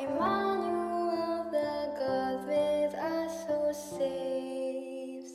Emmanuel, the God with us who saves.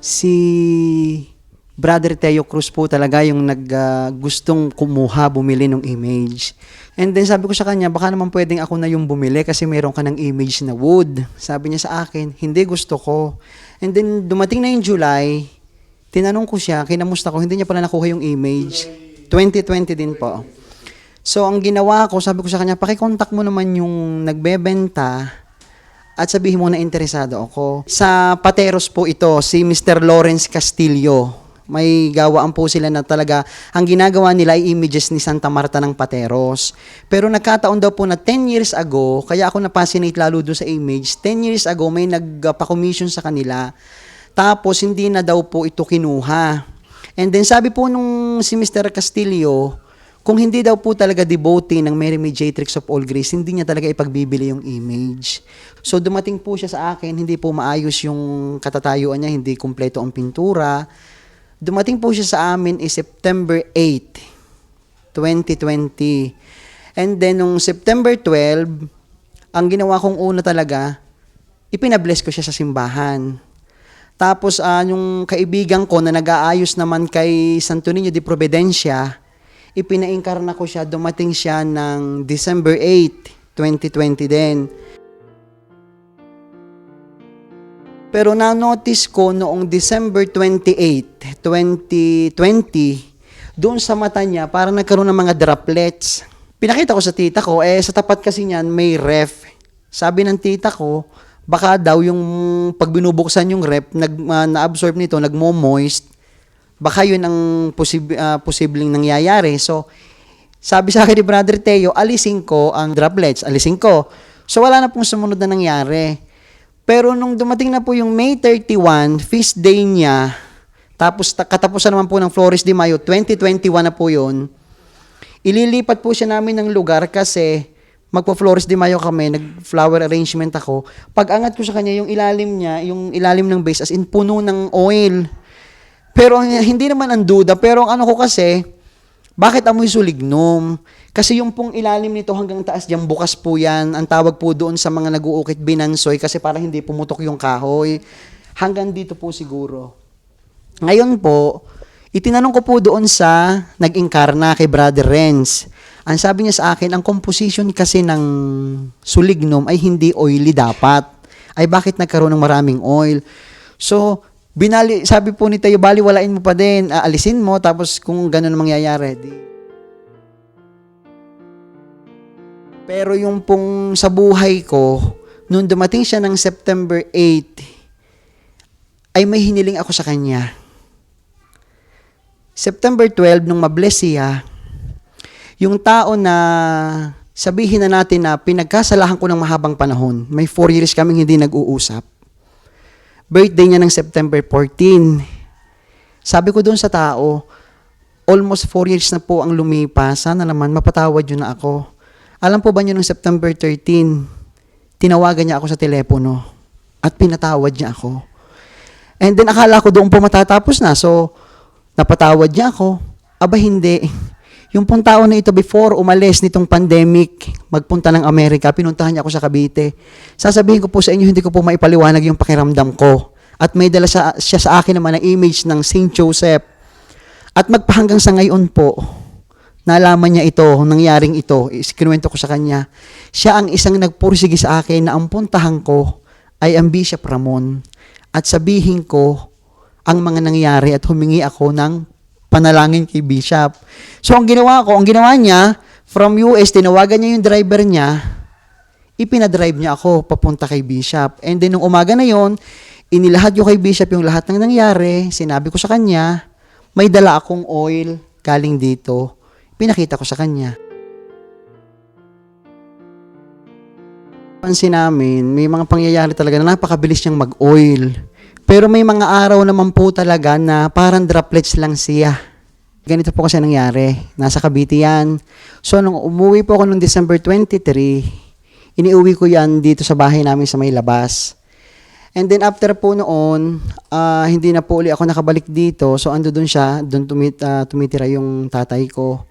Si Brother Teo Cruz po talaga yung gustong bumili ng image. And then sabi ko sa kanya, baka naman pwedeng ako na yung bumili kasi meron ka ng image na wood. Sabi niya sa akin, hindi, gusto ko. And then dumating na yung July, tinanong ko siya, kinamusta ko, hindi niya pala nakuha yung image. 2020 din po. So ang ginawa ko, sabi ko sa kanya, pakikontak mo naman yung nagbebenta at sabihin mo na interesado ako. Sa Pateros po ito, si Mr. Lawrence Castillo. May gawaan po sila na talaga, ang ginagawa nila ay images ni Santa Marta ng Pateros. Pero nagkataon daw po na 10 years ago, kaya ako na-fascinate lalo doon sa image, 10 years ago may nagpa-commission sa kanila. Tapos hindi na daw po ito kinuha. And then sabi po nung si Mr. Castillo, kung hindi daw po talaga devotee ng Mary Mediatrix of All Grace, hindi niya talaga ipagbibili yung image. So dumating po siya sa akin, hindi po maayos yung katatayuan niya, hindi kumpleto ang pintura. Dumating po siya sa amin is September 8, 2020. And then nung September 12, ang ginawa kong una talaga, ipinabless ko siya sa simbahan. Tapos yung kaibigan ko na nag-aayos naman kay Santo Niño de Providencia, ipinainkarna ko siya, dumating siya ng December 8, 2020 din. Pero na-notice ko noong December 28, 2020, doon sa mata niya, parang nagkaroon ng mga droplets. Pinakita ko sa tita ko, sa tapat kasi niyan may ref. Sabi ng tita ko, baka daw yung pag binubuksan yung ref, na-absorb nito, nagmo-moist, baka yun ang posibleng nangyayari. So, sabi sa akin ni Brother Teo, alisin ko ang droplets, alisin ko. So, wala na pong sumunod na nangyari. Pero nung dumating na po yung May 31, feast day niya, tapos katapusan naman po ng Flores de Mayo, 2021 na po yun, ililipat po siya namin ng lugar kasi magpo-Flores de Mayo kami, nag-flower arrangement ako. Pag angat ko sa kanya, yung ilalim niya, yung ilalim ng base, as in puno ng oil. Pero hindi naman ang duda, pero ang ano ko kasi, bakit amoy sulignum? Kasi yung pong ilalim nito hanggang taas diyan, bukas po yan. Ang tawag po doon sa mga nag-uukit, binansoy, kasi para hindi pumutok yung kahoy. Hanggang dito po siguro. Ngayon po, itinanong ko po doon sa nag-inkarna kay Brother Renz. Ang sabi niya sa akin, ang composition kasi ng sulignum ay hindi oily dapat. Ay bakit nagkaroon ng maraming oil? So, Sabi po ni Tayo, bali walain mo pa din, aalisin mo, tapos kung gano'n ang mangyayari, di. Pero yung pong sa buhay ko, nung dumating siya ng September 8, ay may hiniling ako sa kanya. September 12, nung mabless siya, yung tao na sabihin na natin na pinagkasalahan ko ng mahabang panahon, may 4 years kaming hindi nag-uusap. Birthday niya ng September 14. Sabi ko doon sa tao, almost 4 years na po ang lumipas, sana naman mapatawad yun na ako. Alam po ba niyo nung September 13, tinawagan niya ako sa telepono at pinatawad niya ako. And then akala ko doon po matatapos na, so napatawad niya ako. Aba hindi. Yung pong tao na ito before umalis nitong pandemic, magpunta ng Amerika, pinuntahan niya ako sa Cavite. Sasabihin ko po sa inyo, hindi ko po maipaliwanag yung pakiramdam ko. At may dala siya sa akin naman ng image ng St. Joseph. At magpahanggang sa ngayon po, nalaman niya ito, nangyaring ito, kinuwento ko sa kanya. Siya ang isang nagpursige sa akin na ang puntahan ko ay ang Bishop Ramon. At sabihin ko ang mga nangyari at humingi ako ng panalangin kay Bishop. So, ang ginawa niya, from US, tinawagan niya yung driver niya, ipinadrive niya ako papunta kay Bishop. And then, nung umaga na yon, inilahad ko kay Bishop yung lahat ng nangyari, sinabi ko sa kanya, may dala akong oil galing dito. Pinakita ko sa kanya. Pansin namin, may mga pangyayari talaga na napakabilis niyang mag-oil. Pero may mga araw naman po talaga na parang droplets lang siya. Ganito po kasi nangyari. Nasa Cavite yan. So, nung umuwi po ako noong December 23, iniuwi ko yan dito sa bahay namin sa may labas. And then after po noon, hindi na po uli ako nakabalik dito. So, ando doon siya. Doon tumitira yung tatay ko.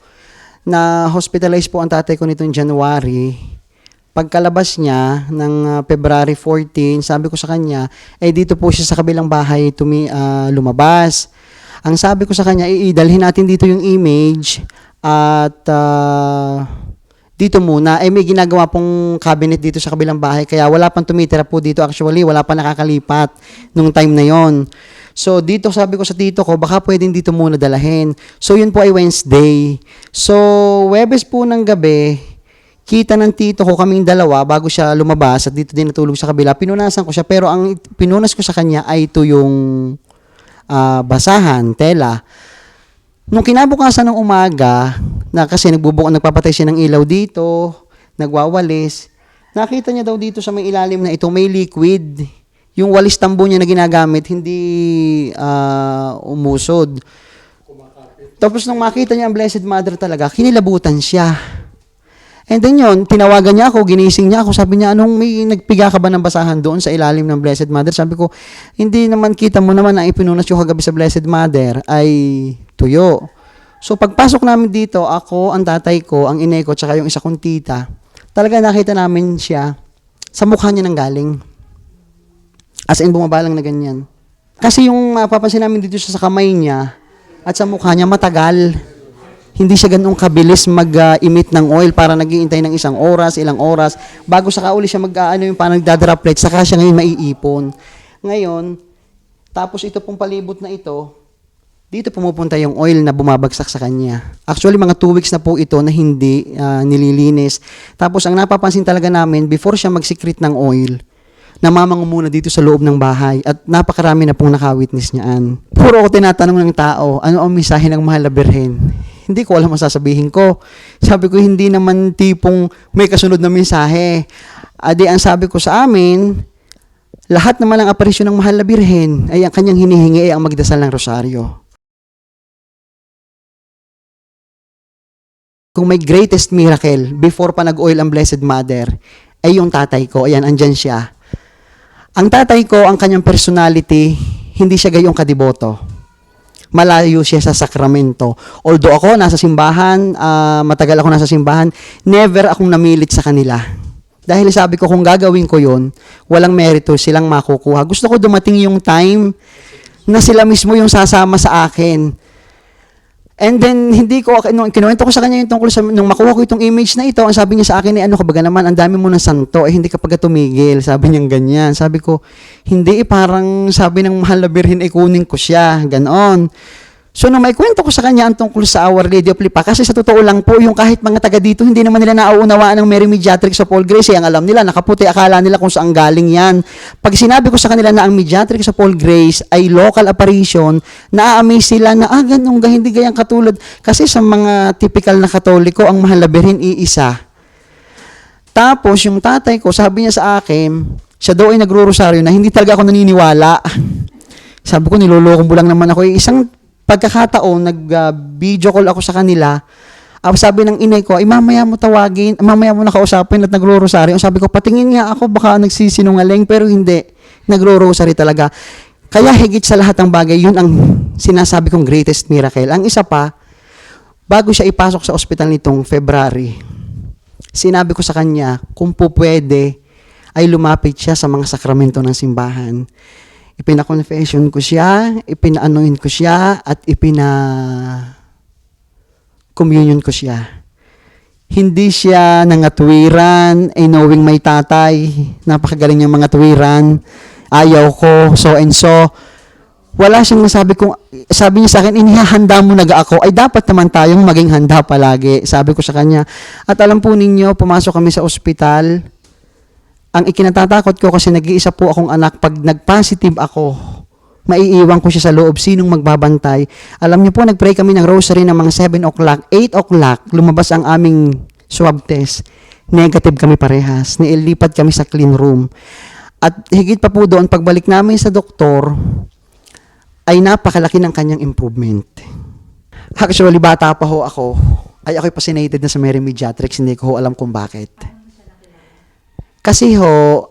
Na hospitalized po ang tatay ko nitong January. Pagkalabas niya ng February 14, sabi ko sa kanya, dito po siya sa kabilang bahay lumabas. Ang sabi ko sa kanya, idalhin natin dito yung image at dito muna. May ginagawa pong cabinet dito sa kabilang bahay, kaya wala pang tumitira po dito. Actually, wala pa nakakalipat nung time na yon. So, dito sabi ko sa tito ko, baka pwedeng dito muna dalahin. So, yun po ay Wednesday. So, Webes po ng gabi, kita ng tito ko kaming dalawa bago siya lumabas at dito din natulog sa kabila. Pinunasan ko siya, pero ang pinunas ko sa kanya ay ito yung basahan, tela. Nung kinabukasan ng umaga, na kasi nagpapatay siya ng ilaw dito, nagwawalis, nakita niya daw dito sa may ilalim na ito, may liquid. Yung walis tambo niya na ginagamit, hindi umusod. Tapos nung makita niya ang Blessed Mother talaga, kinilabutan siya. And then yun, tinawagan niya ako, ginising niya ako, sabi niya, may nagpiga ka ba ng basahan doon sa ilalim ng Blessed Mother? Sabi ko, hindi naman, kita mo naman na ipinunas yung kagabi sa Blessed Mother ay tuyo. So pagpasok namin dito, ako, ang tatay ko, ang inay ko, tsaka yung isa kong tita, talaga nakita namin siya, sa mukha niya nang galing. As in, bumabalang na ganyan. Kasi yung mapapansin namin dito sa kamay niya, at sa mukha niya matagal. Hindi siya ganun kabilis mag-emit ng oil para nag-iintay ng ilang oras, bago saka uli siya yung parang nagdadroplet, saka siya ngayon maiipon. Ngayon, tapos ito pong palibot na ito, dito pumupunta yung oil na bumabagsak sa kanya. Actually, mga 2 weeks na po ito na hindi nililinis. Tapos, ang napapansin talaga namin, before siya mag-secrete ng oil, namamango muna dito sa loob ng bahay at napakarami na pong nakawitness niyaan. Puro ako tinatanong ng tao, ano ang mensahe ng Mahal na Birhen? Hindi ko alam ang sasabihin ko. Sabi ko, hindi naman tipong may kasunod na mensahe. Ang sabi ko sa amin, lahat naman ng aparisyon ng Mahal na Birhen ay ang kanyang hinihingi ay ang magdasal ng rosaryo. Kung may greatest miracle before pa nag-oil ang Blessed Mother, ay yung tatay ko. Ayan, andyan siya. Ang tatay ko, ang kanyang personality, hindi siya gayong kadiboto. Malayo siya sa sakramento. Although ako nasa simbahan, matagal ako nasa simbahan, never akong namilit sa kanila. Dahil sabi ko, kung gagawin ko yon, walang merito silang makukuha. Gusto ko dumating yung time na sila mismo yung sasama sa akin. And then, hindi ko, nung kinuwento ko sa kanya yung tungkol sa, nung makuha ko itong image na ito, ang sabi niya sa akin, ano ka baga naman, ang dami mo ng santo, hindi ka pagka tumigil. Sabi niya ganyan. Sabi ko, hindi, parang sabi ng mahal na birhen, kunin ko siya. Ganon. So, nung may kwento ko sa kanya ang tungkol sa Our Lady of Lipa, kasi sa totoo lang po, yung kahit mga taga dito, hindi naman nila nauunawaan ng Mary Mediatrix of All Grace. Ang alam nila, nakaputi, akala nila kung saan galing yan. Pag sinabi ko sa kanila na ang Mediatrix of All Grace ay local apparition, na-amaze sila na, ganun, hindi gayang katulad. Kasi sa mga typical na Katoliko, ang mahal na birhen iisa. Tapos, yung tatay ko, sabi niya sa akin, siya daw ay nagro-rosaryo na hindi talaga ako naniniwala. Sabi ko, niloloko mo lang naman ako. Isang pagkakataon, nag-video call ako sa kanila. Sabi ng inay ko, mamaya mo tawagin, mamaya mo nakausapin at nagro-rosaryo. Sabi ko, patingin nga ako, baka nagsisinungaling, pero hindi. Nagro-rosary talaga. Kaya higit sa lahat ng bagay, yun ang sinasabi kong greatest miracle. Ang isa pa, bago siya ipasok sa ospital nitong February, sinabi ko sa kanya, kung po pwede, ay lumapit siya sa mga sakramento ng simbahan. Ipina-confession ko siya, ipina-anoin ko siya, at ipina-communion ko siya. Hindi siya nangatwiran, knowing may tatay, napakagaling niyang mga tuwiran, ayaw ko, so and so. Wala siyang nasabi kung, sabi niya sa akin, inihahanda mo naga ako, ay dapat naman tayong maging handa palagi. Sabi ko sa kanya, at alam po ninyo, pumasok kami sa ospital. Ang ikinatatakot ko kasi nag-iisa po akong anak, pag nag-positive ako, maiiwan ko siya sa loob, sinong magbabantay. Alam niyo po, nag-pray kami ng rosary ng mga 7 o'clock, 8 o'clock, lumabas ang aming swab test. Negative kami parehas. Nilipat kami sa clean room. At higit pa po doon, pagbalik namin sa doktor, ay napakalaki ng kanyang improvement. Actually, bata pa ho ako, ay ako'y fascinated na sa Mary Mediatrix, hindi ko ho alam kung bakit. Kasi ho,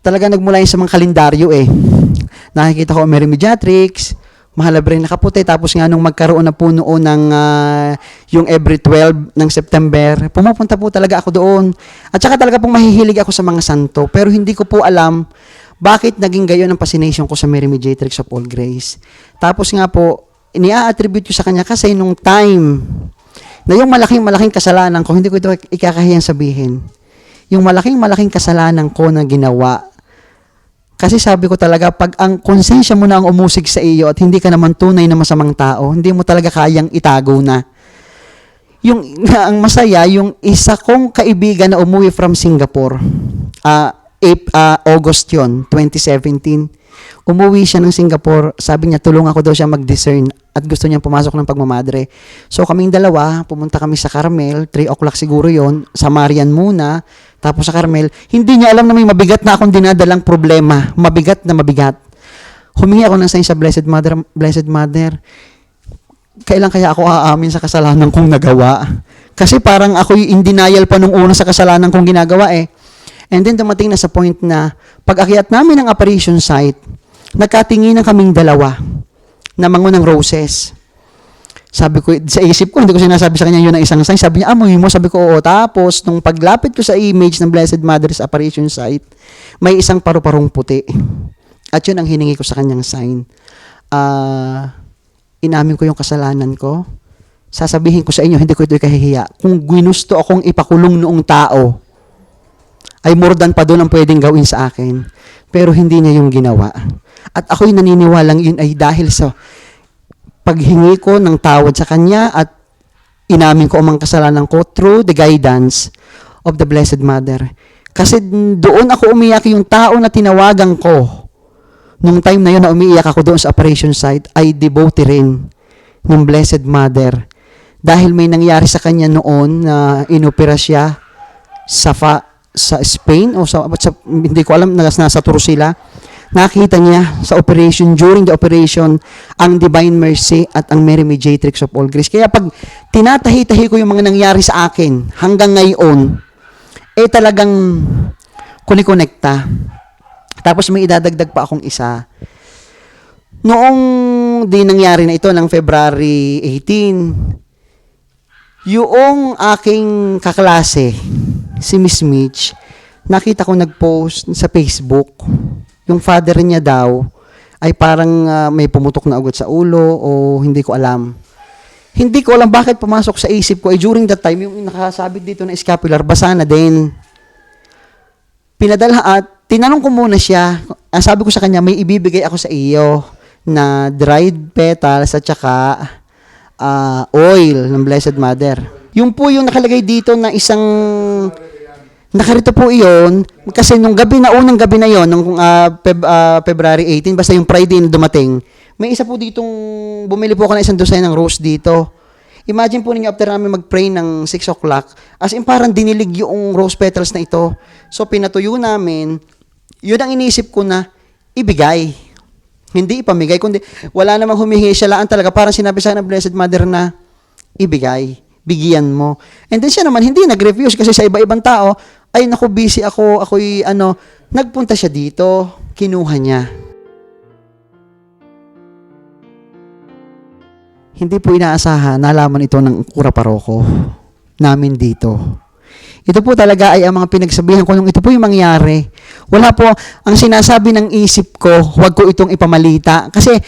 talaga nagmula yun sa mga kalendaryo eh. Nakikita ko Mary Mediatrix, mahal na birhen nakaputi, tapos nga nung magkaroon na po noon ng yung every 12 ng September, pumupunta po talaga ako doon. At saka talaga pong mahihilig ako sa mga santo, pero hindi ko po alam bakit naging gayon ang fascination ko sa Mary Mediatrix of All Grace. Tapos nga po, inia-attribute ko sa kanya kasi nung time na yung malaking kasalanan ko, hindi ko ito ikakahiyang sabihin. Yung malaking kasalanan ko na ginawa. Kasi sabi ko talaga, pag ang konsensya mo na ang umusig sa iyo at hindi ka naman tunay na masamang tao, hindi mo talaga kayang itago na. Ang masaya, yung isa kong kaibigan na umuwi from Singapore, August yun, 2017, umuwi siya ng Singapore, sabi niya, tulungan ko daw siya mag-discern at gusto niyang pumasok ng pagmamadre. So kaming dalawa, pumunta kami sa Carmel, 3 o'clock siguro yon, sa Marian muna, tapos sa Carmel, hindi niya alam na may mabigat na akong dinadalang problema, mabigat na mabigat. Humingi ako ng sign sa Blessed Mother, kailan kaya ako aamin sa kasalanan kong nagawa? Kasi parang ako'y in denial pa nung una sa kasalanan kong ginagawa eh. And then dumating na sa point na pag-akyat namin ng apparition site, nagkatingin ng kaming dalawa na mangunang roses. Sabi ko, sa isip ko, hindi ko sinasabi sa kanya yun ang isang sign. Sabi niya, amoy mo. Sabi ko, oo. Tapos, nung paglapit ko sa image ng Blessed Mother's apparition site, may isang paru-parong puti. At yun ang hiningi ko sa kanyang sign. Inamin ko yung kasalanan ko. Sasabihin ko sa inyo, hindi ko ito ikahihiya. Kung ginusto akong ipakulong noong tao, ay more than pa doon ang pwedeng gawin sa akin. Pero hindi niya yung ginawa. At ako'y naniniwalang yun ay dahil sa paghingi ko ng tawad sa kanya at inamin ko ang mga kasalanan ko through the guidance of the Blessed Mother. Kasi doon ako umiyak, yung tao na tinawagan ko nung time na yun na umiiyak ako doon sa operation site ay devotee rin ng Blessed Mother. Dahil may nangyari sa kanya noon na inopera siya sa Spain o hindi ko alam, nasa tour sila. Nakita niya sa operation, during the operation, ang Divine Mercy at ang Mary Mediatrix of All Grace. Kaya pag tinatahi-tahi ko yung mga nangyari sa akin hanggang ngayon, talagang kunikonekta. Tapos may idadagdag pa akong isa. Noong di nangyari na ito ng February 18, yung aking kaklase, si Miss Mitch, nakita ko nag-post sa Facebook, yung father niya daw ay parang may pumutok na ugat sa ulo o hindi ko alam. Hindi ko alam bakit pumasok sa isip ko ay during that time, yung nakasabit dito na scapular, basa na din. Pinadala at tinanong ko muna siya, sabi ko sa kanya, may ibibigay ako sa iyo na dried petals at saka oil ng Blessed Mother. Yung po yung nakalagay dito na isang, nakarito po iyon, kasi nung gabi na, unang gabi na yon nung February 18, basta yung Friday na dumating, may isa po ditong, bumili po ako ng isang dosen ng rose dito. Imagine po ninyo, after namin mag-pray ng 6 o'clock, as in parang dinilig yung rose petals na ito. So, pinatuyo namin, yun ang inisip ko na ibigay. Hindi ipamigay, kundi wala namang humihingi siya laan talaga. Parang sinabi sa ng Blessed Mother na ibigay, bigyan mo. And then siya naman, hindi nag-refuse kasi sa iba-ibang tao, ay naku, busy ako, nagpunta siya dito, kinuha niya. Hindi po inaasahan, nalaman ito ng kura paroko namin dito. Ito po talaga ay ang mga pinagsabihan ko nung ito po yung mangyari. Wala po, ang sinasabi ng isip ko, huwag ko itong ipamalita. Kasi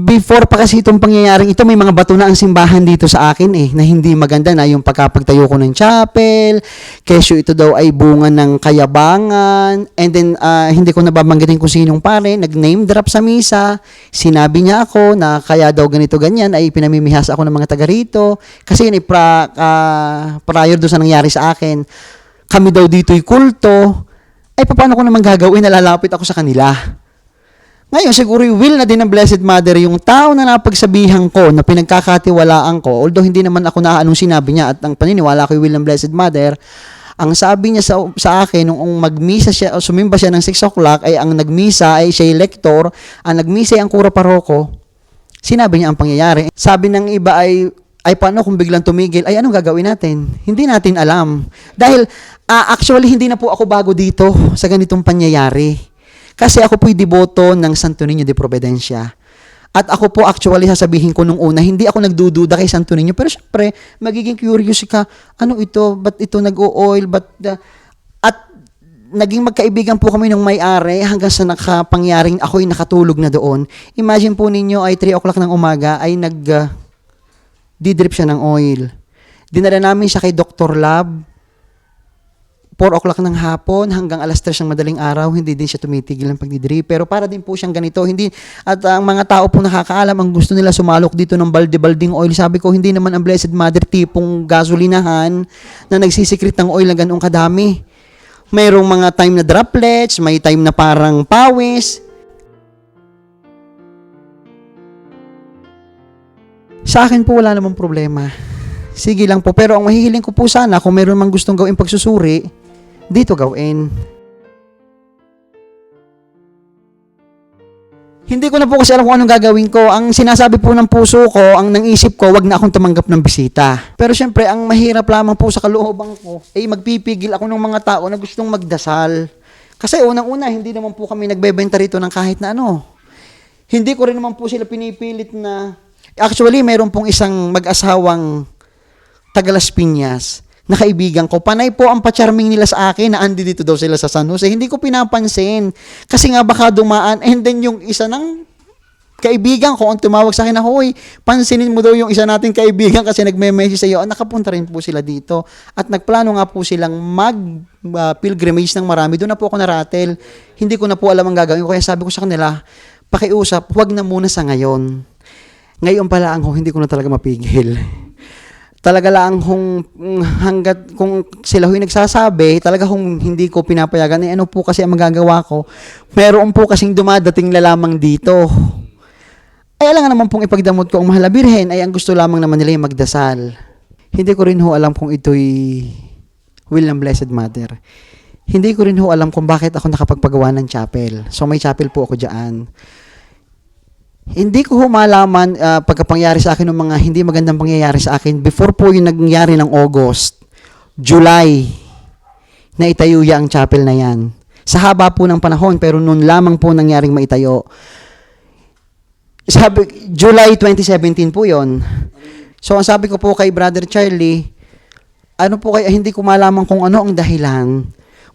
before pa kasi itong pangyayaring ito, may mga bato na ang simbahan dito sa akin na hindi maganda na yung pagkapagtayo ko ng chapel, kesyo ito daw ay bunga ng kayabangan, and then hindi ko nababanggitin kung sinong pare, nag-name drop sa misa, sinabi niya ako na kaya daw ganito ganyan, ay pinamimihas ako ng mga taga rito, kasi yun ay prior doon sa nangyari sa akin, kami daw dito'y kulto, ay paano ko naman gagawin, nalalapit ako sa kanila. Ngayon, siguro yung will na din ng Blessed Mother, yung tao na napagsabihan ko, na pinagkakatiwalaan ko, although hindi naman ako anong sinabi niya at ang paniniwala ko yung will ng Blessed Mother, ang sabi niya sa akin, nung magmisa siya, o sumimba siya ng 6 o'clock, ay ang nagmisa ay siya lector, ang nagmisa ay ang kura paroko, sinabi niya ang pangyayari. Sabi ng iba ay paano kung biglang tumigil, ay anong gagawin natin? Hindi natin alam. Dahil, actually, hindi na po ako bago dito sa ganitong pangyayari. Kasi ako po'y deboto ng Santo Niño de Providencia. At ako po actually sasabihin ko nung una, hindi ako nagdududa kay Santo Niño. Pero syempre, magiging curious ka, ano ito, ba't ito nag-o-oil, at naging magkaibigan po kami nung may-ari hanggang sa nakapangyaring ako'y nakatulog na doon. Imagine po ninyo ay 3 o'clock ng umaga ay didrip siya ng oil. Dinala namin siya kay Dr. Lab, 4 o'clock ng hapon hanggang alas 3 ng madaling araw, hindi din siya tumitigil ng pagdidrip. Pero para din po siyang ganito. At ang mga tao po nakakaalam, ang gusto nila sumalok dito ng balde-balding oil. Sabi ko, hindi naman ang Blessed Mother tipong gasolinahan na nagsisikrit ng oil na ganoong kadami. Mayroong mga time na droplets, may time na parang pawis. Sa akin po wala namang problema. Sige lang po. Pero ang mahihiling ko po sana, kung mayroon mang gustong gawin pagsusuri, dito gawin. Hindi ko na po kasi alam kung anong gagawin ko. Ang sinasabi po ng puso ko, ang nang-isip ko, wag na akong tumanggap ng bisita. Pero syempre, ang mahirap lamang po sa kalooban ko, magpipigil ako ng mga tao na gustong magdasal. Kasi unang-una, hindi naman po kami nagbebenta rito ng kahit na ano. Hindi ko rin naman po sila pinipilit na... Actually, mayroon pong isang mag-asawang taga Las Piñas na kaibigan ko. Panay po ang pa-charming nila sa akin na andi dito daw sila sa San Jose. Hindi ko pinapansin. Kasi nga baka dumaan. And then yung isa ng kaibigan ko, ang tumawag sa akin na, hoy, pansinin mo daw yung isa nating kaibigan kasi nagme-message sa iyo. Nakapunta rin po sila dito. At nagplano nga po silang mag-pilgrimage ng marami. Doon na po ako naratel. Hindi ko na po alam ang gagawin ko. Kaya sabi ko sa kanila, pakiusap, huwag na muna sa ngayon. Ngayon pala hindi ko na talaga mapigil. Talaga lang hanggat kung sila huy nagsasabi, talaga kung hindi ko pinapayagan, ano po kasi ang magagawa ko, meron po kasing dumadating na lamang dito. Ay alam nga naman pong ipagdamot ko ang mahal na Birhen, ay ang gusto lamang naman nila yung magdasal. Hindi ko rin alam kung ito'y will ng Blessed Mother. Hindi ko rin alam kung bakit ako nakapagpagawa ng chapel. So may chapel po ako dyan. Hindi ko malaman pagkapangyari sa akin ng mga hindi magandang pangyayari sa akin before po yung nangyari ng August, July, na itayo ang chapel na yan. Sa haba po ng panahon, pero noon lamang po nangyaring maitayo. July 2017 po yon. So ang sabi ko po kay Brother Charlie, ano po kaya hindi ko malaman kung ano ang dahilan.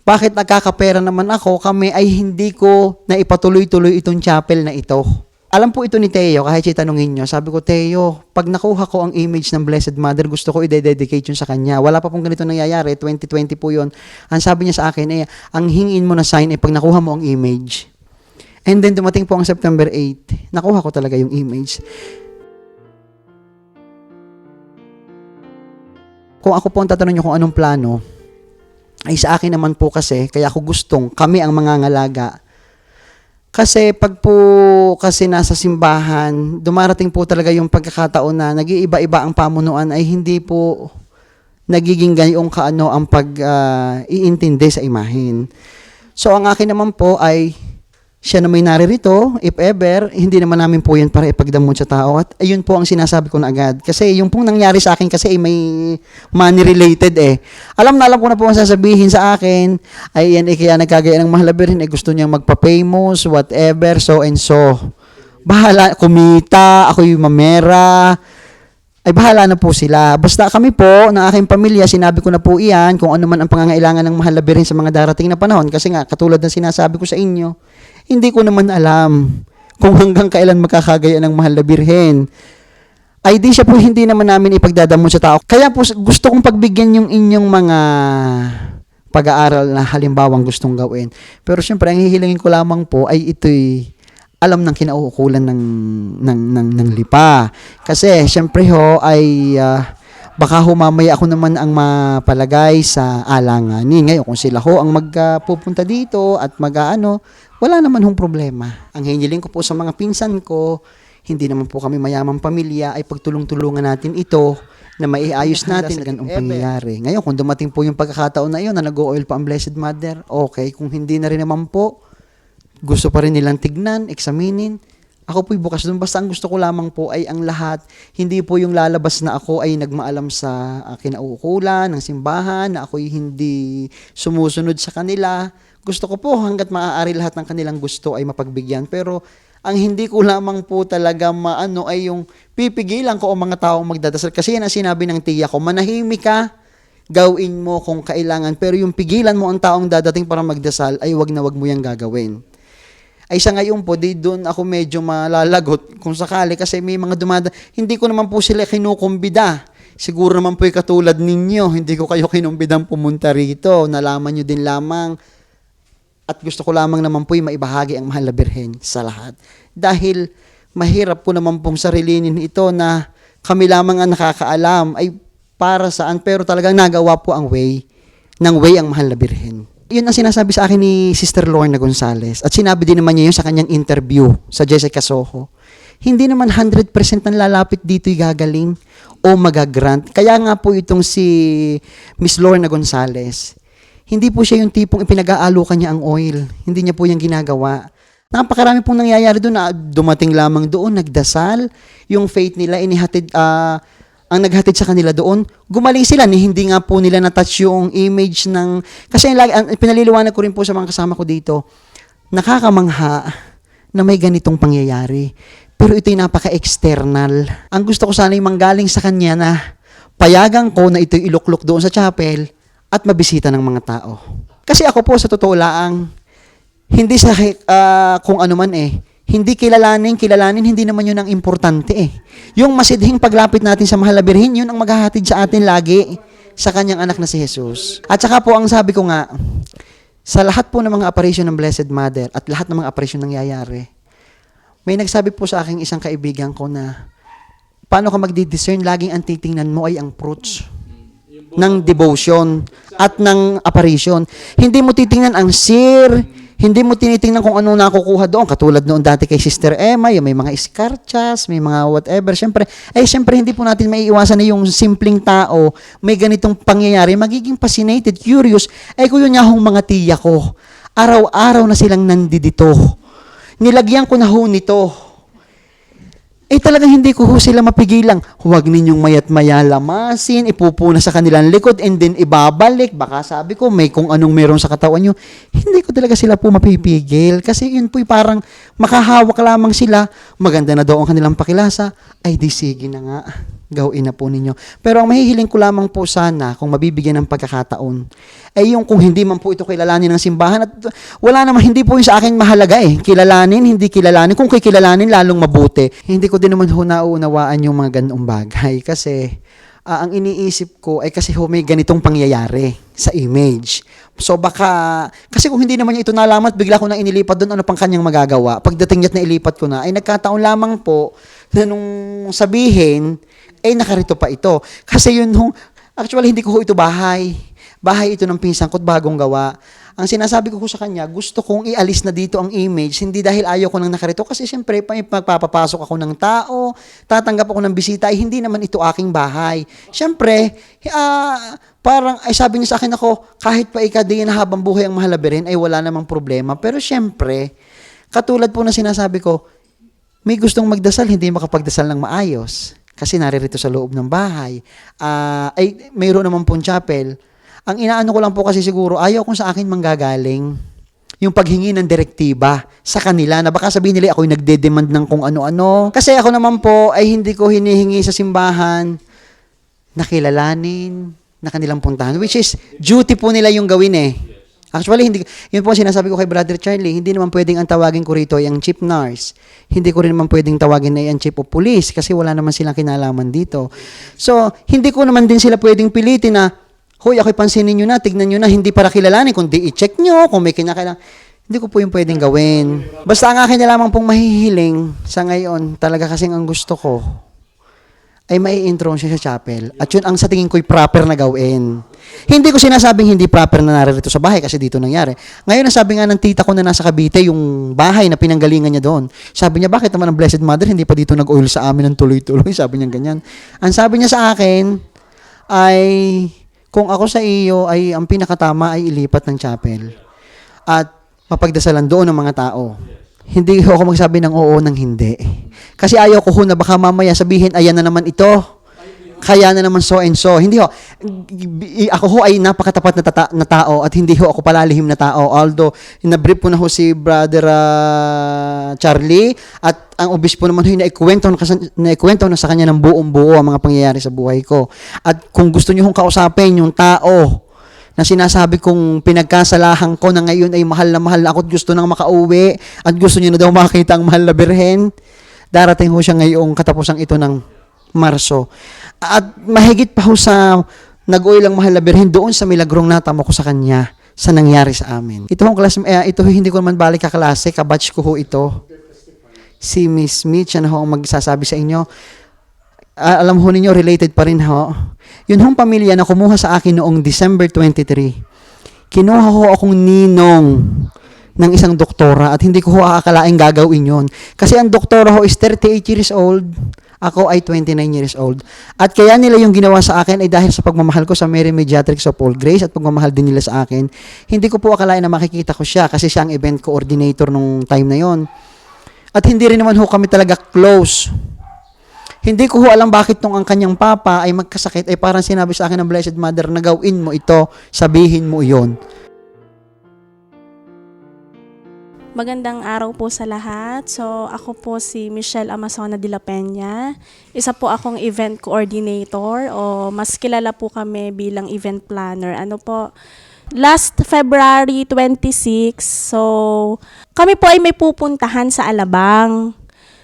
Bakit nagkakapera naman ako, kami ay hindi ko na ipatuloy-tuloy itong chapel na ito. Alam po ito ni Teo, kahit siya tanungin nyo, sabi ko, Teo, pag nakuha ko ang image ng Blessed Mother, gusto ko i-dedicate yun sa kanya. Wala pa pong ganito nangyayari, 2020 po yun. Ang sabi niya sa akin, ang hingin mo na sign, pag nakuha mo ang image. And then dumating po ang September 8, nakuha ko talaga yung image. Kung ako po ang tatanong nyo kung anong plano, ay sa akin naman po kasi, kaya ako gustong kami ang mangangalaga. Kasi pag po kasi nasa simbahan, dumarating po talaga yung pagkakataon na nag-iiba-iba ang pamunuan ay hindi po nagiging gayong kaano ang pag-iintindi sa imahen. So ang akin naman po ay siya na may naririto, if ever, hindi naman namin po yan para ipagdamot sa tao. At ayun po ang sinasabi ko na agad. Kasi yung pong nangyari sa akin kasi ay may money-related eh. Alam ko na po ang sasabihin sa akin, ay yan kaya nagkagaya ng Mahal na Birhen, gusto niyang magpa-famous, whatever, so and so. Bahala, kumita, ako yung mamera, ay bahala na po sila. Basta kami po, ng aking pamilya, sinabi ko na po iyan, kung ano man ang pangangailangan ng Mahal na Birhen sa mga darating na panahon. Kasi nga, katulad ng sinasabi ko sa inyo, hindi ko naman alam kung hanggang kailan makakagaya ng Mahal na Birhen. Ay di siya po hindi naman namin ipagdadamot sa tao. Kaya po gusto kong pagbigyan yung inyong mga pag-aaral na halimbawang gustong gawin. Pero syempre, ang hihilingin ko lamang po ay ito'y alam ng kinauukulan ng lipa. Kasi syempre ho ay baka mamaya ako naman ang mapalagay sa alanganin. Ngayon kung sila ho ang magpupunta dito at wala naman hong problema. Ang hiniling ko po sa mga pinsan ko, hindi naman po kami mayamang pamilya, ay pagtulong-tulungan natin ito na maiayos natin ganong pangyayari. Ngayon, kung dumating po yung pagkakataon na iyon na nag-o-oil pa ang Blessed Mother, okay. Kung hindi na rin naman po, gusto pa rin nilang tignan, examinin, ako po'y bukas doon. Basta ang gusto ko lamang po ay ang lahat, hindi po yung lalabas na ako ay nagmaalam sa kinauukulan ng simbahan, na ako'y hindi sumusunod sa kanila. Gusto ko po hanggat maaari lahat ng kanilang gusto ay mapagbigyan. Pero ang hindi ko lamang po talaga ay yung pipigilan ko ang mga taong magdadasal. Kasi yan ang sinabi ng tiya ko, manahimik ka, gawin mo kung kailangan. Pero yung pigilan mo ang taong dadating para magdasal, ay wag na wag mo yung gagawin. Ay sa ngayon po, doon ako medyo malalagot kung sakali kasi may mga hindi ko naman po sila kinukumbida. Siguro naman po katulad ninyo, hindi ko kayo kinumbidang pumunta rito. Nalaman nyo din lamang. At gusto ko lamang naman po maibahagi ang Mahal na Birhen sa lahat. Dahil mahirap po naman pong sarilinin ito na kami lamang ang nakakaalam ay para saan. Pero talagang nagawa po ang way ang Mahal na Birhen. Yun ang sinasabi sa akin ni Sister Lorna Gonzales. At sinabi din naman niya yun sa kanyang interview sa Jessica Soho. Hindi naman 100% ang lalapit dito'y gagaling o magagrant. Kaya nga po itong si Miss Lorna Gonzales, hindi po siya yung tipong ipinag-aalukan niya ang oil. Hindi niya po yung ginagawa. Napakarami pong nangyayari doon na dumating lamang doon, nagdasal, yung faith nila inihatid, ang naghatid sa kanila doon, gumaling sila, hindi nga po nila na-touch yung image ng, kasi pinaliliwanag ko rin po sa mga kasama ko dito, nakakamangha na may ganitong pangyayari. Pero ito'y napaka-external. Ang gusto ko sana yung manggaling sa kanya na payagan ko na ito'y iluklok doon sa chapel, at mabisita ng mga tao. Kasi ako po, sa totoo lang, hindi sa kung ano man hindi kilalanin, hindi naman yun ang importante Yung masidhing paglapit natin sa Mahal na Birhen, yun ang maghahatid sa atin lagi sa kanyang anak na si Jesus. At saka po, ang sabi ko nga, sa lahat po ng mga apparition ng Blessed Mother at lahat ng mga apparition nangyayari, may nagsabi po sa aking isang kaibigan ko na, paano ka magdi-discern, laging ang titingnan mo ay ang fruits ng devotion at ng apparition. Hindi mo titingnan ang seer, hindi mo tinitingnan kung ano nakukuha doon. Katulad noon dati kay Sister Emma, yung may mga escarchas, may mga whatever. Siyempre, hindi po natin maiiwasan na yung simpleng tao, may ganitong pangyayari, magiging fascinated, curious. Kung yun nga hong mga tiya ko, araw-araw na silang nandito. Nilagyan ko na ho nito. talagang hindi ko ho sila mapigilang. Huwag ninyong mayat maya lamasin, ipupuna sa kanilang likod, and then ibabalik. Baka sabi ko, may kung anong meron sa katawan nyo. Hindi ko talaga sila po mapipigil. Kasi yun po'y parang makahawak lamang sila. Maganda na daw ang kanilang pakilasa. Ay, di sige na nga. Gawin na po ninyo. Pero ang mahihiling ko lamang po sana, kung mabibigyan ng pagkakataon, ay yung kung hindi man po ito kilalanin ng simbahan, at wala naman, hindi po yung sa akin mahalaga kilalanin, hindi kilalanin. Kung kikilalanin, lalong mabuti. Hindi ko din naman ho nauunawaan yung mga ganong bagay. Kasi, ang iniisip ko ay kasi ho may ganitong pangyayari sa image. So baka, kasi kung hindi naman niya ito nalaman at bigla ko nang inilipat doon, ano pang kanyang magagawa? Pagdating niya't nailipat ko na, ay nagkataon lamang po na nung sabihin, nakarito pa ito. Kasi yun actually hindi ko ito bahay. Bahay ito ng pinsan ko't bagong gawa. Ang sinasabi ko sa kanya, gusto kong ialis na dito ang image, hindi dahil ayaw ko nang nakarito, kasi siyempre, magpapapasok ako ng tao, tatanggap ako ng bisita, ay hindi naman ito aking bahay. Siyempre, parang, ay sabi niya sa akin ako, kahit pa ikadiin na habang buhay ang mahalabirin, ay wala namang problema. Pero siyempre, katulad po na sinasabi ko, may gustong magdasal, hindi makapagdasal ng maayos. Kasi naririto sa loob ng bahay. Ay mayroon naman pong chapel. Ang inaano ko lang po kasi siguro, ayaw kung sa akin manggagaling yung paghingi ng direktiba sa kanila, na baka sabihin nila ako'y nagde-demand ng kung ano-ano. Kasi ako naman po ay hindi ko hinihingi sa simbahan na kilalanin na kanilang puntahan, which is duty po nila yung gawin Actually, hindi, yun po sinasabi ko kay Brother Charlie, hindi naman pwedeng ang tawagin ko rito ay ang chief nurse. Hindi ko rin naman pwedeng tawagin ay ang chief of police kasi wala naman silang kinalaman dito. So, hindi ko naman din sila pwedeng pilitin na, hoy, ako'y pansinin nyo na, tignan nyo na, hindi para kilalanin, kundi i-check nyo kung may kinakailangan. Hindi ko po yung pwedeng gawin. Basta ang akin na lamang pong mahihiling sa ngayon, talaga kasing ang gusto ko, ay mai-intro siya sa chapel. At yun ang sa tingin ko'y proper na gawin. Hindi ko sinasabing hindi proper na naririto sa bahay kasi dito nangyari. Ngayon, nasabi nga ng tita ko na nasa Cavite, yung bahay na pinanggalingan niya doon. Sabi niya, bakit naman ang Blessed Mother hindi pa dito nag-oil sa amin ng tuloy-tuloy? Sabi niya ganyan. Ang sabi niya sa akin ay, kung ako sa iyo ay ang pinakatama ay ilipat ng chapel at mapagdasalan doon ng mga tao. Hindi ako magsabi ng oo ng hindi. Kasi ayaw ko na baka mamaya sabihin, ayan na naman ito. Kaya na naman so and so. Hindi ho. Ako ho ay napakatapat na tao at hindi ho ako palalihim na tao. Although, na-brief ko na ho si Brother Charlie at ang obispo naman ho naikwento na sa kanya ng buong-buo ang mga pangyayari sa buhay ko. At kung gusto niyo hong kausapin yung tao na sinasabi kong pinagkasalahan ko na ngayon ay mahal na ako at gusto nang makauwi at gusto niyo na daw makita ang mahal na birhen, darating ho siya ngayong katapusang ito ng Marso. At mahigit pa ho sa nag-oil ang mahal na birhen doon sa milagrong natamo ko sa kanya sa nangyari sa amin. Ito hong klase, ito hindi ko naman balik kaklase, kabatch ko ho ito. Si Miss Mitch, ho ang magsasabi sa inyo. Alam ho ninyo, related pa rin ho. Yun hong pamilya na kumuha sa akin noong December 23. Kinuha ho akong ninong ng isang doktora at hindi ko ho aakalaing gagawin yun. Kasi ang doktora ho is 38 years old, ako ay 29 years old. At kaya nila yung ginawa sa akin ay dahil sa pagmamahal ko sa Mary Mediatrix of All Grace at pagmamahal din nila sa akin. Hindi ko po akalain na makikita ko siya kasi siya ang event coordinator nung time na yon. At hindi rin naman ho kami talaga close. Hindi ko ho alam bakit nung ang kanyang papa ay magkasakit ay parang sinabi sa akin ng Blessed Mother na gawin mo ito, sabihin mo iyon. Magandang araw po sa lahat. So, ako po si Michelle Amazona de la Peña. Isa po akong event coordinator o mas kilala po kami bilang event planner. Last February 26, so kami po ay may pupuntahan sa Alabang.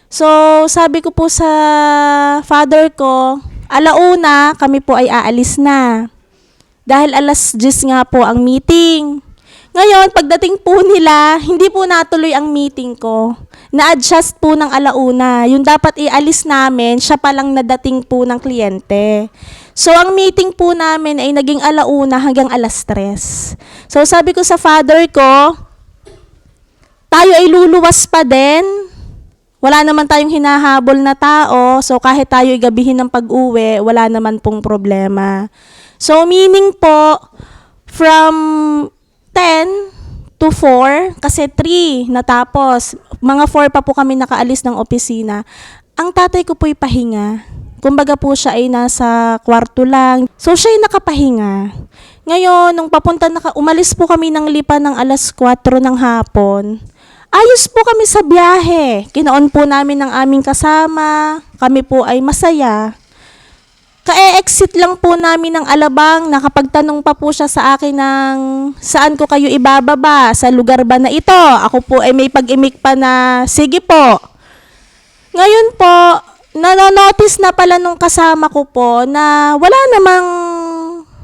So, sabi ko po sa father ko, alauna kami po ay aalis na. Dahil alas 10 nga po ang meeting. Ngayon, pagdating po nila, hindi po natuloy ang meeting ko. Na-adjust po ng alauna. Yung dapat ialis namin, siya palang nadating po ng kliyente. So, ang meeting po namin ay naging alauna hanggang alas 3. So, sabi ko sa father ko, tayo ay luluwas pa din. Wala naman tayong hinahabol na tao. So, kahit tayo ay gabihin ng pag-uwi, wala naman pong problema. So, meaning po, from 10 to 4, kasi 3 natapos. Mga 4 pa po kami nakaalis ng opisina. ang tatay ko po'y pahinga. Kumbaga po siya ay nasa kwarto lang. So siya ay nakapahinga. Ngayon, nung umalis po kami ng Lipa ng alas 4 ng hapon. Ayos po kami sa biyahe. Kinaon po namin ng aming kasama. Kami po ay masaya. Ka-exit lang po namin ng Alabang, nakapagtanong pa po siya sa akin ng saan ko kayo ibababa, sa lugar ba na ito? Ako po ay may pag-imik pa na sige po. Ngayon po, nanonotice na pala nung kasama ko po na wala namang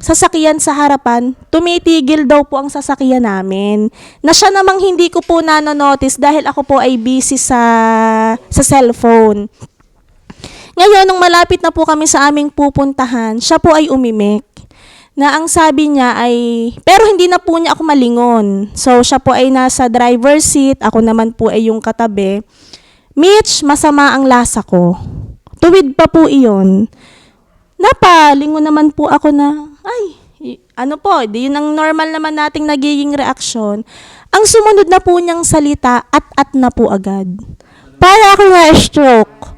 sasakyan sa harapan. Tumitigil daw po ang sasakyan namin. Na siya namang hindi ko po nanonotice dahil ako po ay busy sa cellphone. Ngayon, nung malapit na po kami sa aming pupuntahan, siya po ay umimik. Na ang sabi niya ay, pero hindi na po niya ako malingon. So, siya po ay nasa driver's seat, ako naman po ay yung katabi. Mitch, masama ang lasa ko. Tuwid pa po iyon. Napalingon naman po ako na, ano po, yun ang normal naman nating nagiging reaksyon. Ang sumunod na po niyang salita, at na po agad. Para ako na-stroke.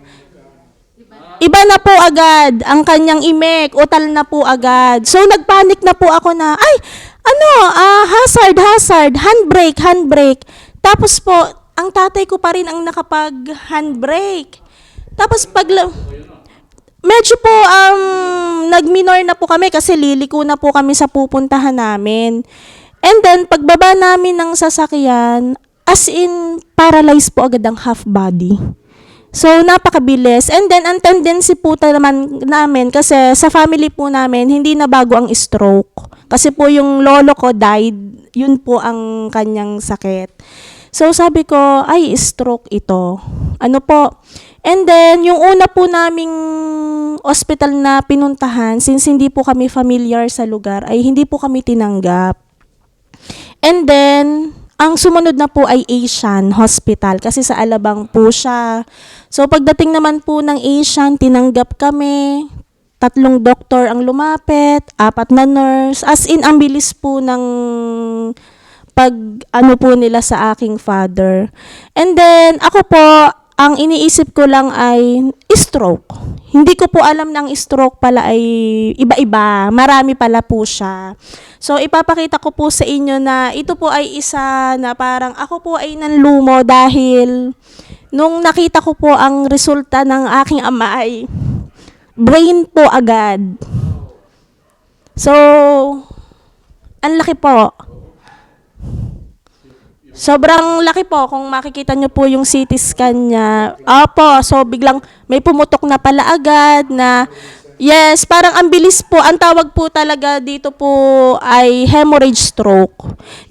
Iba na po agad ang kanyang imik, utal na po agad. So nagpanik na po ako na, hazard, handbrake. Tapos po, ang tatay ko pa rin ang nakapag-handbrake. Tapos medyo po nag-minor na po kami kasi liliko na po kami sa pupuntahan namin. And then pagbaba namin ng sasakyan, as in paralyzed po agad ang half body. So, napakabilis. And then, ang tendency po namin, kasi sa family po namin, hindi na bago ang stroke. Kasi po yung lolo ko died, yun po ang kanyang sakit. So, sabi ko, ay, stroke ito. Ano po? And then, yung una po naming hospital na pinuntahan, since hindi po kami familiar sa lugar, ay hindi po kami tinanggap. And then, ang sumunod na po ay Asian Hospital kasi sa Alabang po siya. So pagdating naman po ng Asian, tinanggap kami. 3 doktor ang lumapit, 4 na nurse. As in, ang bilis po ng po nila sa aking father. And then, ako po, ang iniisip ko lang ay stroke. Hindi ko po alam na ang stroke pala ay iba-iba. Marami pala po siya. So, ipapakita ko po sa inyo na ito po ay isa na parang ako po ay nanlumo dahil nung nakita ko po ang resulta ng aking ama ay brain po agad. So, ang laki po. Sobrang laki po kung makikita nyo po yung CT scan niya. Opo, so biglang may pumutok na pala agad na yes, parang ang bilis po. Ang tawag po talaga dito po ay hemorrhage stroke.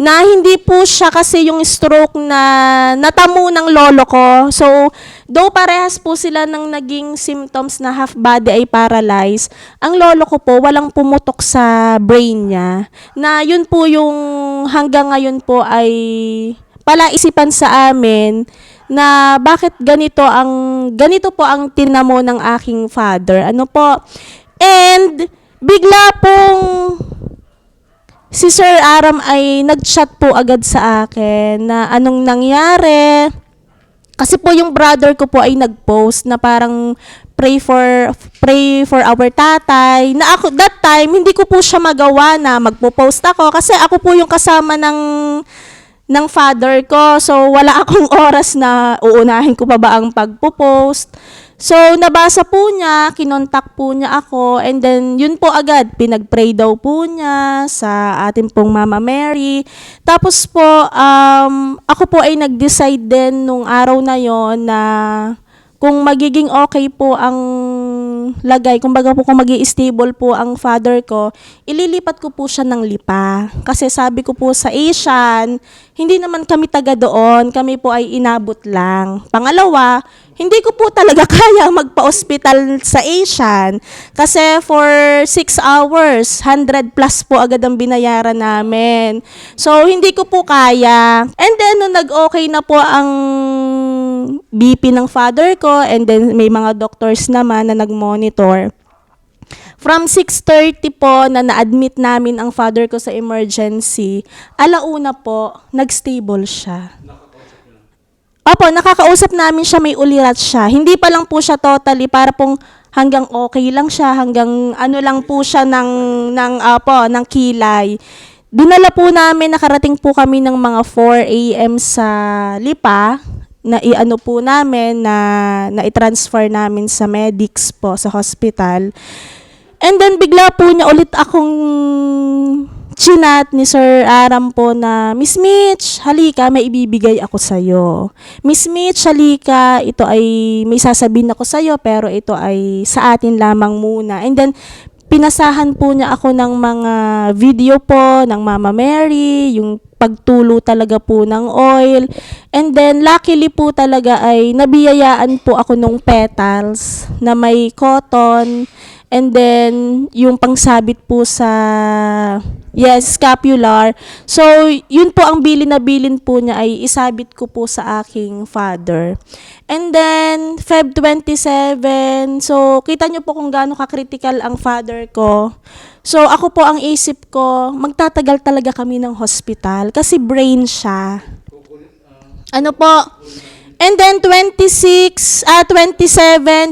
Na hindi po siya kasi yung stroke na natamo ng lolo ko. So, though parehas po sila ng naging symptoms na half body ay paralyzed, ang lolo ko po walang pumutok sa brain niya. Na yun po yung hanggang ngayon po ay palaisipan sa amin na bakit ganito po ang tinamo ng aking father. Ano po? And bigla pong si Sir Aram ay nag-chat po agad sa akin na anong nangyari. Kasi po yung brother ko po ay nag-post na parang pray for our tatay. Na ako that time hindi ko po siya magawa na magpo-post ako kasi ako po yung kasama ng father ko. So, wala akong oras na uunahin ko pa ba ang pagpo-post. So, nabasa po niya, kinontak po niya ako, and then, yun po agad, pinag-pray daw po niya sa ating pong Mama Mary. Tapos po, ako po ay nag-decide din nung araw na yon na kung magiging okay po ang lagay, kumbaga po kung magiging stable po ang father ko, ililipat ko po siya ng Lipa. Kasi sabi ko po sa Asian, hindi naman kami taga doon, kami po ay inabot lang. Pangalawa, hindi ko po talaga kaya magpa-hospital sa Asian kasi for 6 hours, 100 plus po agad ang binayaran namin. So, hindi ko po kaya. And then, nung nag-okay na po ang BP ng father ko and then may mga doctors naman na nag-monitor. From 6:30 po na na-admit namin ang father ko sa emergency, alauna po, nag-stable siya. Opo, nakakausap namin siya, may ulirat siya. Hindi pa lang po siya totally, para pong hanggang okay lang siya, hanggang ano lang po siya ng kilay. Dinala po namin, nakarating po kami ng mga 4 a.m. sa Lipa, na i-ano po namin, na i-transfer namin sa medics po, sa hospital. And then bigla po niya ulit akong chinat ni Sir Aram po na, Miss Mitch, halika, may ibibigay ako sa'yo. Miss Mitch, halika, ito ay, may sasabihin ako sa'yo, pero ito ay sa atin lamang muna. And then, pinasahan po niya ako ng mga video po ng Mama Mary, yung pagtulo talaga po ng oil. And then, luckily po talaga ay nabiyayaan po ako nung petals na may cotton. And then, yung pangsabit po sa, scapular. So, yun po ang bilin na bilin po niya ay isabit ko po sa aking father. And then, Feb 27, so, kita nyo po kung gaano ka-critical ang father ko. So, ako po ang isip ko, magtatagal talaga kami ng hospital kasi brain siya. Ano po? And then 27,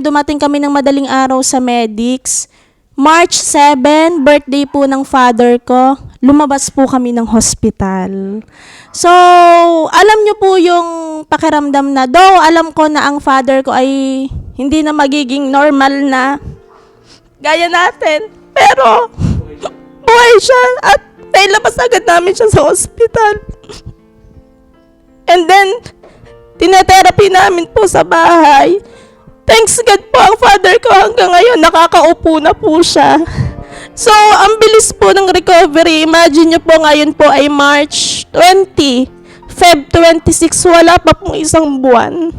dumating kami ng madaling araw sa medics. March 7, birthday po ng father ko, lumabas po kami ng hospital. So, alam nyo po yung pakiramdam na, though alam ko na ang father ko ay hindi na magiging normal na gaya natin, pero buhay siya at nailabas agad namin siya sa hospital. And then, tinetherapy namin po sa bahay. Thanks God po ang father ko hanggang ngayon nakakaupo na po siya. So, ang bilis po ng recovery. Imagine nyo po ngayon po ay March 20. Feb 26, wala pa pong isang buwan.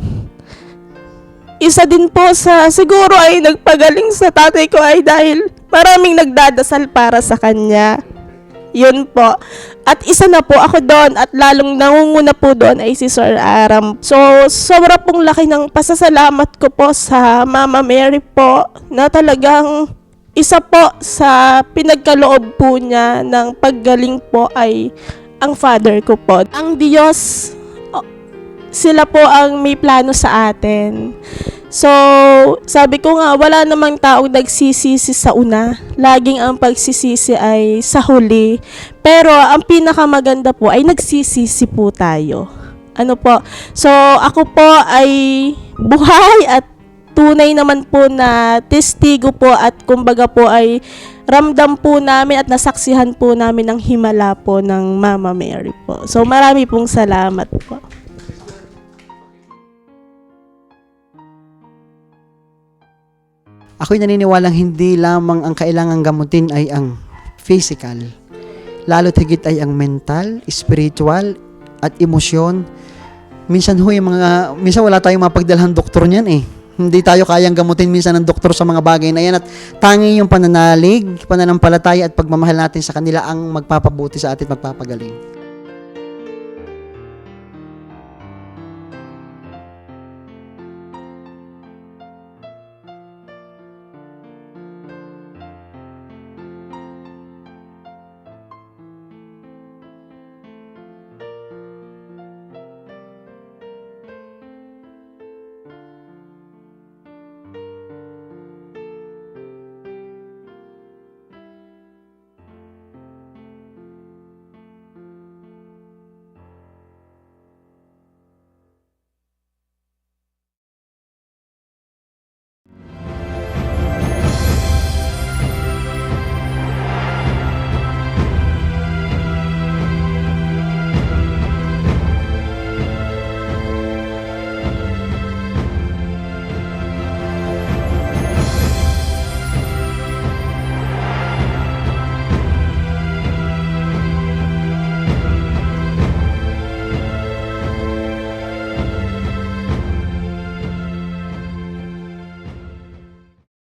Isa din po sa siguro ay nagpagaling sa tatay ko ay dahil maraming nagdadasal para sa kanya. Yun po. At isa na po ako doon at lalong nangunguna po doon ay si Sir Aram. So, sobra pong laki ng pasasalamat ko po sa Mama Mary po na talagang isa po sa pinagkaloob po niya ng paggaling po ay ang father ko po. Ang Diyos, sila po ang may plano sa atin. So, sabi ko nga, wala namang taong nagsisisi sa una. Laging ang pagsisisi ay sa huli. Pero, ang pinakamaganda po ay nagsisisi po tayo. Ano po? So, ako po ay buhay at tunay naman po na testigo po at kumbaga po ay ramdam po namin at nasaksihan po namin ang himala po ng Mama Mary po. So, marami pong salamat po. Ako'y naniniwalang hindi lamang ang kailangang gamutin ay ang physical. Lalo't higit ay ang mental, spiritual, at emosyon. Minsan wala tayong mapagdalhan doktor niyan eh. Hindi tayo kayang gamutin minsan ng doktor sa mga bagay na yan at tangi yung pananalig, pananampalataya at pagmamahal natin sa kanila ang magpapabuti sa atin, magpapagaling.